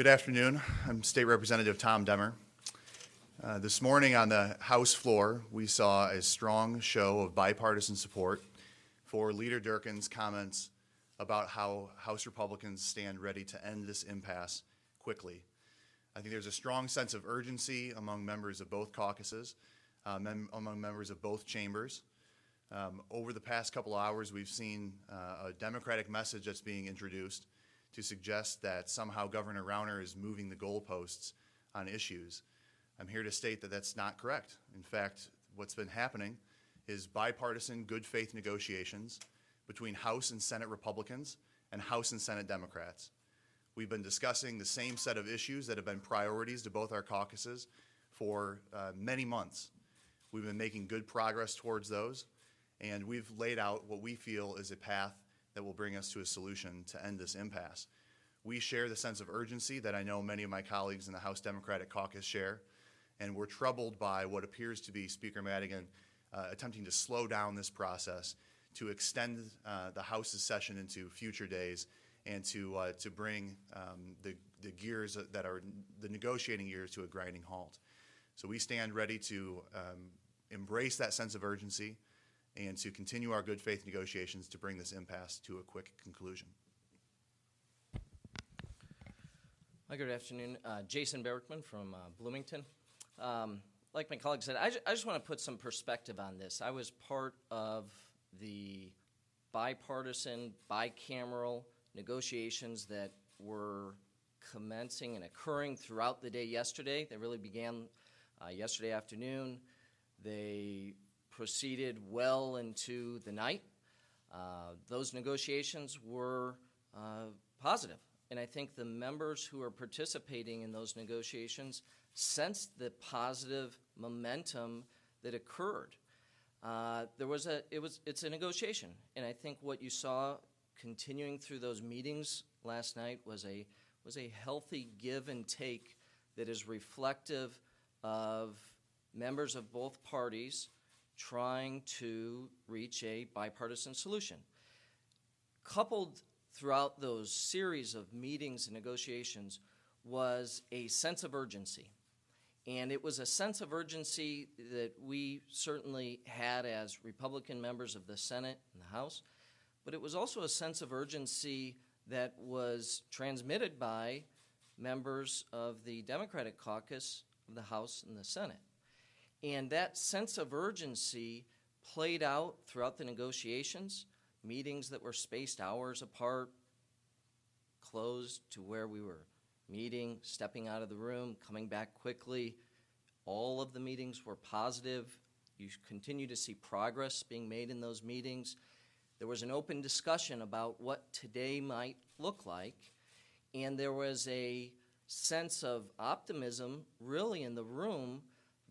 Good afternoon. I'm State Representative Tom Demmers. This morning on the House floor, we saw a strong show of bipartisan support for Leader Durkin's comments about how House Republicans stand ready to end this impasse quickly. I think there's a strong sense of urgency among members of both caucuses, among members of both chambers. Over the past couple hours, we've seen a Democratic message that's being introduced to suggest that somehow Governor Rauner is moving the goalposts on issues. I'm here to state that that's not correct. In fact, what's been happening is bipartisan good faith negotiations between House and Senate Republicans and House and Senate Democrats. We've been discussing the same set of issues that have been priorities to both our caucuses for many months. We've been making good progress towards those, and we've laid out what we feel is a path that will bring us to a solution to end this impasse. We share the sense of urgency that I know many of my colleagues in the House Democratic Caucus share, and we're troubled by what appears to be Speaker Madigan attempting to slow down this process, to extend the House's session into future days, and to bring the gears that are the negotiating gears to a grinding halt. So we stand ready to embrace that sense of urgency and to continue our good faith negotiations to bring this impasse to a quick conclusion. Hi, good afternoon. Jason Barickman from Bloomington. Like my colleague said, I just want to put some perspective on this. I was part of the bipartisan, bicameral negotiations that were commencing and occurring throughout the day yesterday. They really began yesterday afternoon. They proceeded well into the night. Those negotiations were positive, and I think the members who are participating in those negotiations sensed the positive momentum that occurred. It's a negotiation, and I think what you saw continuing through those meetings last night was a healthy give and take that is reflective of members of both parties trying to reach a bipartisan solution. Coupled throughout those series of meetings and negotiations was a sense of urgency. And it was a sense of urgency that we certainly had as Republican members of the Senate and the House, but it was also a sense of urgency that was transmitted by members of the Democratic caucus of the House and the Senate. And that sense of urgency played out throughout the negotiations, meetings that were spaced hours apart, closed to where we were meeting, stepping out of the room, coming back quickly. All of the meetings were positive. You continue to see progress being made in those meetings. There was an open discussion about what today might look like, and there was a sense of optimism really in the room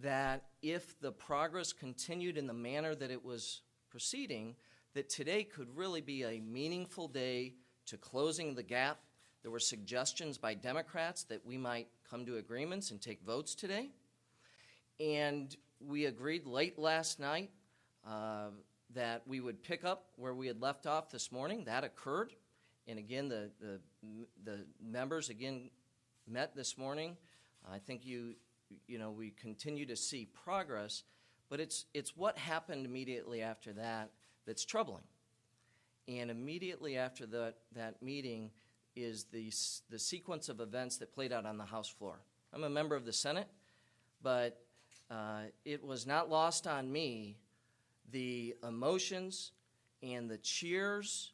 that if the progress continued in the manner that it was proceeding, that today could really be a meaningful day to closing the gap. There were suggestions by Democrats that we might come to agreements and take votes today. And we agreed late last night that we would pick up where we had left off this morning. That occurred. And again, the members again met this morning. I think we continue to see progress, but it's what happened immediately after that that's troubling. And immediately after that meeting is the sequence of events that played out on the House floor. I'm a member of the Senate, but it was not lost on me the emotions and the cheers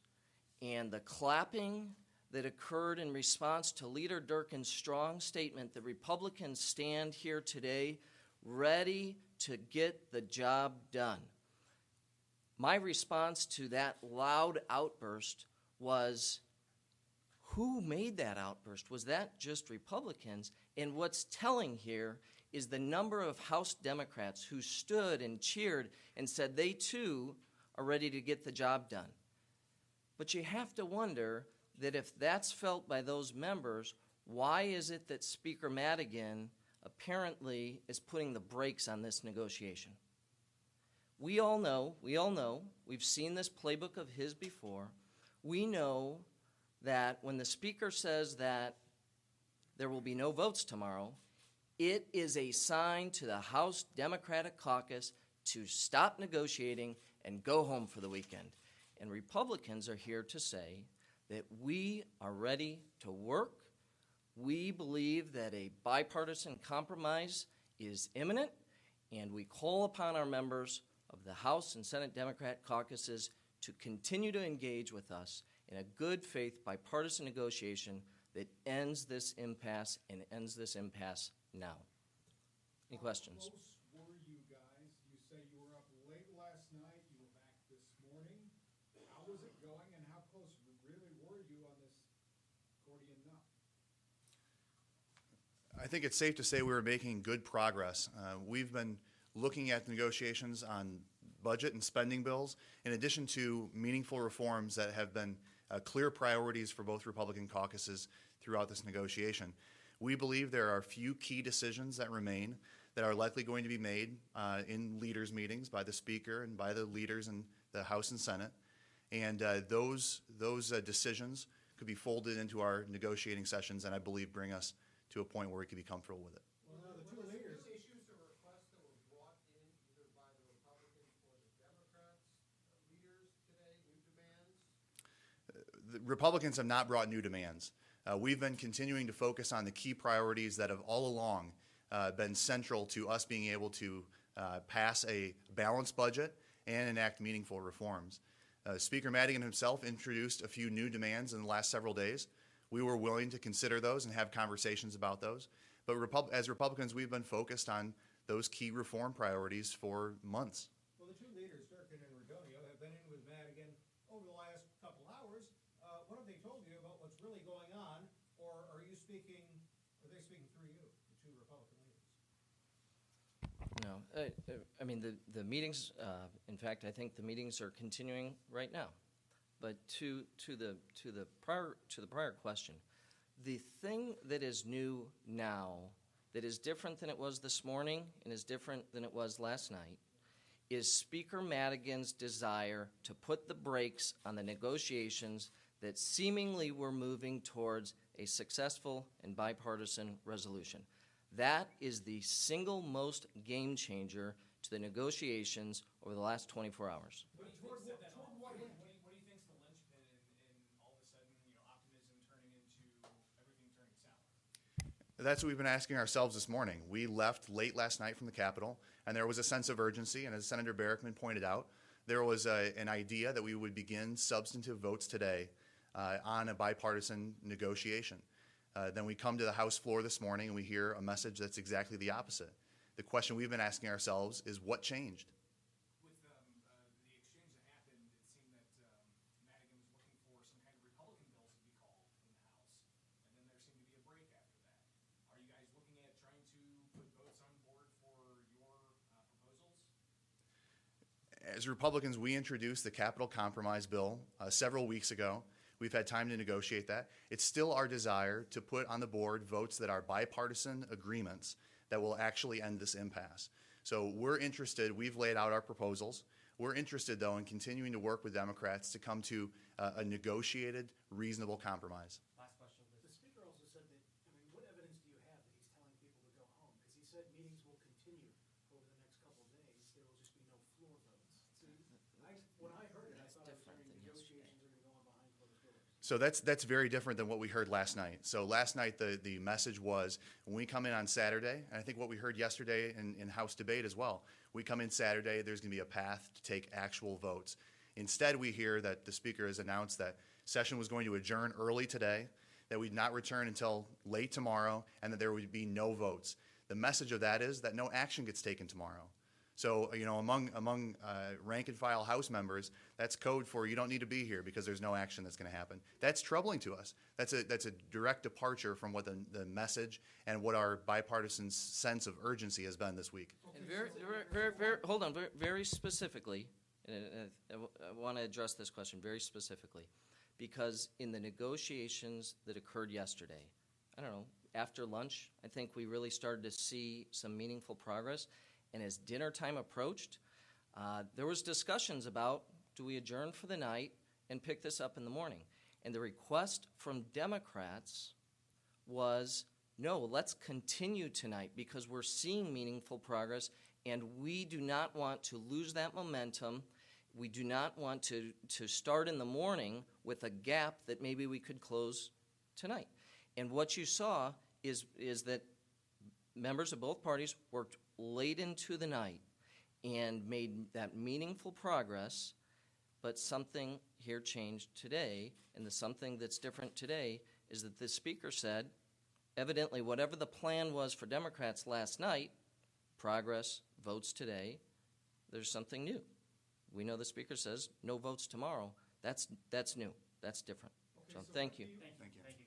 and the clapping that occurred in response to Leader Durkin's strong statement that Republicans stand here today ready to get the job done. My response to that loud outburst was, who made that outburst? Was that just Republicans? And what's telling here is the number of House Democrats who stood and cheered and said they too are ready to get the job done. But you have to wonder that if that's felt by those members, why is it that Speaker Madigan apparently is putting the brakes on this negotiation? We all know, we've seen this playbook of his before. We know that when the Speaker says that there will be no votes tomorrow, it is a sign to the House Democratic Caucus to stop negotiating and go home for the weekend. And Republicans are here to say that we are ready to work. We believe that a bipartisan compromise is imminent, and we call upon our members of the House and Senate Democrat caucuses to continue to engage with us in a good faith bipartisan negotiation that ends this impasse and ends this impasse now. Any questions? How close were you guys? You say you were up late last night, you were back this morning. How was it going, and how close really were you on this accordion knot? I think it's safe to say we were making good progress. We've been looking at negotiations on budget and spending bills, in addition to meaningful reforms that have been clear priorities for both Republican caucuses throughout this negotiation. We believe there are a few key decisions that remain that are likely going to be made in leaders' meetings by the Speaker and by the leaders in the House and Senate. And those decisions could be folded into our negotiating sessions and I believe bring us to a point where we can be comfortable with it. Well, now, the two leaders. Issues or requests that were brought in either by the Republicans or the Democrats, leaders today, new demands? The Republicans have not brought new demands. We've been continuing to focus on the key priorities that have all along been central to us being able to pass a balanced budget and enact meaningful reforms. Speaker Madigan himself introduced a few new demands in the last several days. We were willing to consider those and have conversations about those. But as Republicans, we've been focused on those key reform priorities for months. Well, the two leaders, Durkin and Radonio, have been in with Madigan over the last couple hours. What have they told you about what's really going on, or are they speaking through you, the two Republican leaders? No, I mean, the meetings, in fact, I think the meetings are continuing right now. But to the prior question, the thing that is new now, that is different than it was this morning and is different than it was last night, is Speaker Madigan's desire to put the brakes on the negotiations that seemingly were moving towards a successful and bipartisan resolution. That is the single most game changer to the negotiations over the last 24 hours. What do you think's the linchpin in all of a sudden, optimism turning into everything turning sour? That's what we've been asking ourselves this morning. We left late last night from the Capitol, and there was a sense of urgency, and as Senator Barickman pointed out, there was an idea that we would begin substantive votes today on a bipartisan negotiation. Then we come to the House floor this morning and we hear a message that's exactly the opposite. The question we've been asking ourselves is what changed? With the exchange that happened, it seemed that Madigan was looking for some kind of Republican bills to be called in the House, and then there seemed to be a break after that. Are you guys looking at trying to put votes on board for your proposals? As Republicans, we introduced the Capital Compromise Bill several weeks ago. We've had time to negotiate that. It's still our desire to put on the board votes that are bipartisan agreements that will actually end this impasse. So we're interested, we've laid out our proposals. We're interested, though, in continuing to work with Democrats to come to a negotiated, reasonable compromise. Last question, please. The Speaker also said that, what evidence do you have that he's telling people to go home? Because he said meetings will continue over the next couple of days. There will just be no floor votes. See, when I heard it, I thought I was hearing negotiations are going to go on behind closed doors. So that's very different than what we heard last night. So last night the message was when we come in on Saturday, and I think what we heard yesterday in House debate as well, we come in Saturday, there's going to be a path to take actual votes. Instead, we hear that the Speaker has announced that session was going to adjourn early today, that we'd not return until late tomorrow, and that there would be no votes. The message of that is that no action gets taken tomorrow. So, among rank and file House members, that's code for you don't need to be here because there's no action that's going to happen. That's troubling to us. That's a direct departure from what the message and what our bipartisan sense of urgency has been this week. And very specifically, and I want to address this question very specifically, because in the negotiations that occurred yesterday, I don't know, after lunch, I think we really started to see some meaningful progress. And as dinner time approached, there was discussions about, do we adjourn for the night and pick this up in the morning? And the request from Democrats was no, let's continue tonight because we're seeing meaningful progress and we do not want to lose that momentum. We do not want to start in the morning with a gap that maybe we could close tonight. And what you saw is that members of both parties worked late into the night and made that meaningful progress, but something here changed today, and the something that's different today is that the Speaker said, evidently whatever the plan was for Democrats last night, progress, votes today, there's something new. We know the Speaker says no votes tomorrow. That's new. That's different. So thank you. Thank you.